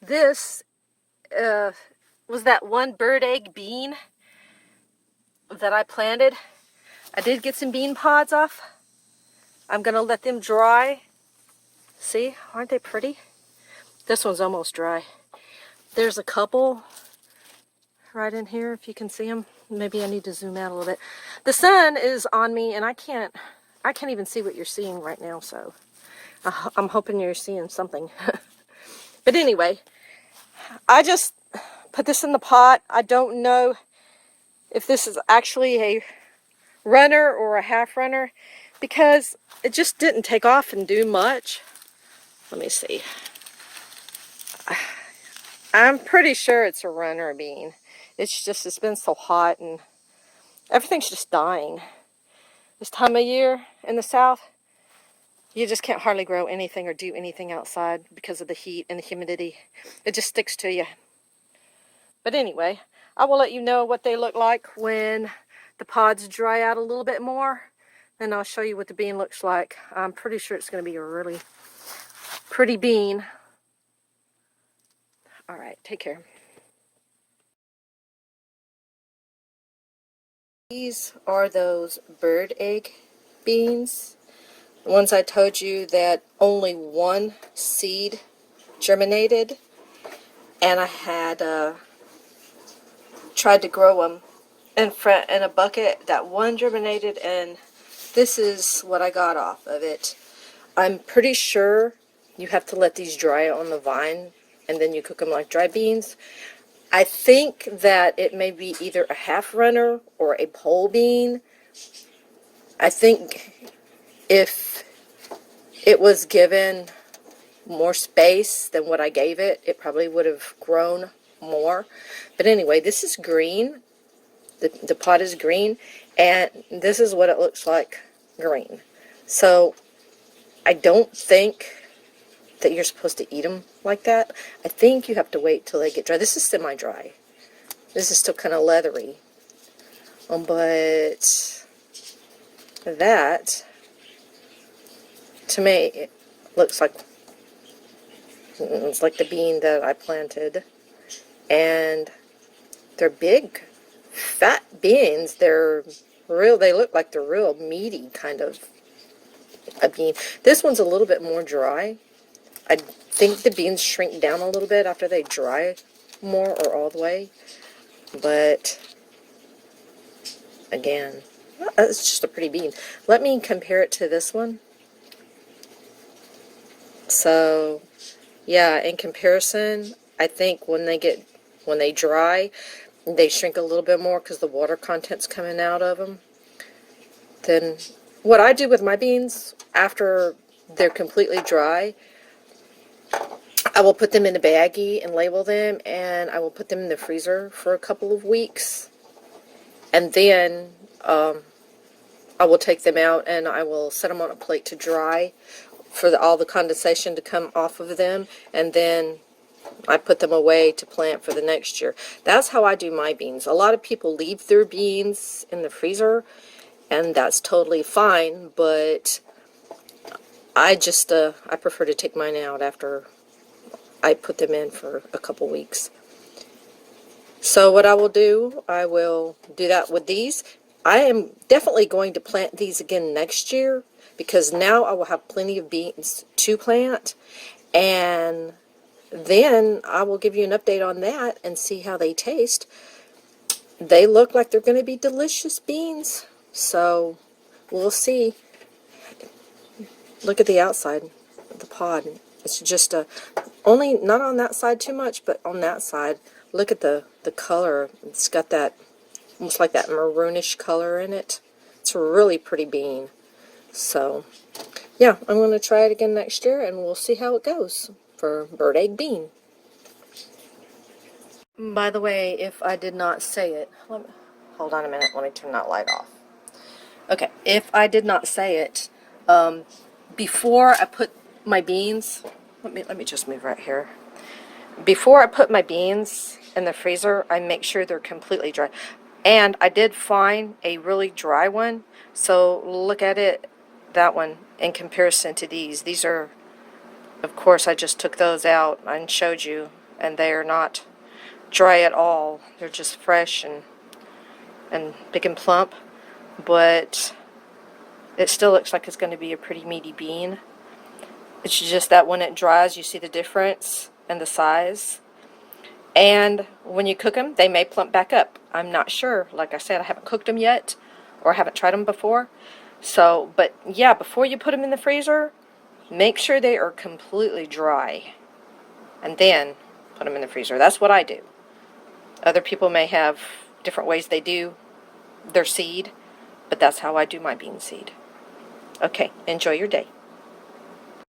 This was that one bird egg bean that I planted. I did get some bean pods off. I'm gonna let them dry. See, aren't they pretty? This one's almost dry. There's a couple right in here, if you can see them. Maybe I need to zoom out a little bit. The sun is on me and I can't even see what you're seeing right now, so I'm hoping you're seeing something. But anyway, I just put this in the pot. I don't know if this is actually a runner or a half runner because it just didn't take off and do much. Let me see. I'm pretty sure it's a runner bean. It's been so hot and everything's just dying. This time of year in the South, you just can't hardly grow anything or do anything outside because of the heat and the humidity. It just sticks to you. But anyway, I will let you know what they look like when the pods dry out a little bit more. Then I'll show you what the bean looks like. I'm pretty sure it's going to be a really pretty bean. All right, take care. These are those bird egg beans. The ones I told you that only one seed germinated. And I had tried to grow them in a bucket. That one germinated, and this is what I got off of it. I'm pretty sure you have to let these dry on the vine, and then you cook them like dry beans. I think that it may be either a half runner or a pole bean. I think if it was given more space than what I gave it, it probably would have grown more. But anyway, this is green. The pot is green, and this is what it looks like green. So I don't think that you're supposed to eat them like that. I think you have to wait till they get dry. This is semi-dry. This is still kind of leathery. But that, to me, it looks like it's like the bean that I planted. And they're big, fat beans. They're real. They look like they're real meaty kind of a bean. This one's a little bit more dry. I think the beans shrink down a little bit after they dry more or all the way. But again, it's just a pretty bean. Let me compare it to this one. So yeah, in comparison, I think when they dry, they shrink a little bit more because the water content's coming out of them. Then what I do with my beans after they're completely dry, I will put them in a baggie and label them, and I will put them in the freezer for a couple of weeks. And then I will take them out and I will set them on a plate to dry for all the condensation to come off of them. And then I put them away to plant for the next year. That's how I do my beans. A lot of people leave their beans in the freezer, and that's totally fine, but I just, I prefer to take mine out after I put them in for a couple weeks. So what I will do that with these. I am definitely going to plant these again next year because now I will have plenty of beans to plant, and then I will give you an update on that and see how they taste. They look like they're going to be delicious beans, so we'll see. Look at the outside of the pod. It's just only not on that side too much, but on that side, look at the color. It's got that almost like that maroonish color in it. It's a really pretty bean. So yeah, I'm going to try it again next year, and we'll see how it goes for bird egg bean. By the way, if I did not say it, hold on a minute, let me turn that light off. Okay, if I did not say it, before I put my beans, let me just move right here. Before I put my beans in the freezer, I make sure they're completely dry. And I did find a really dry one, so look at it, that one, in comparison to these. These are, of course, I just took those out and showed you and they are not dry at all. They're just fresh and big and plump, but it still looks like it's going to be a pretty meaty bean. It's just that when it dries, you see the difference in the size. And when you cook them, they may plump back up. I'm not sure. Like I said, I haven't cooked them yet, or I haven't tried them before. So, but yeah, before you put them in the freezer, make sure they are completely dry. And then put them in the freezer. That's what I do. Other people may have different ways they do their seed, but that's how I do my bean seed. Okay, enjoy your day.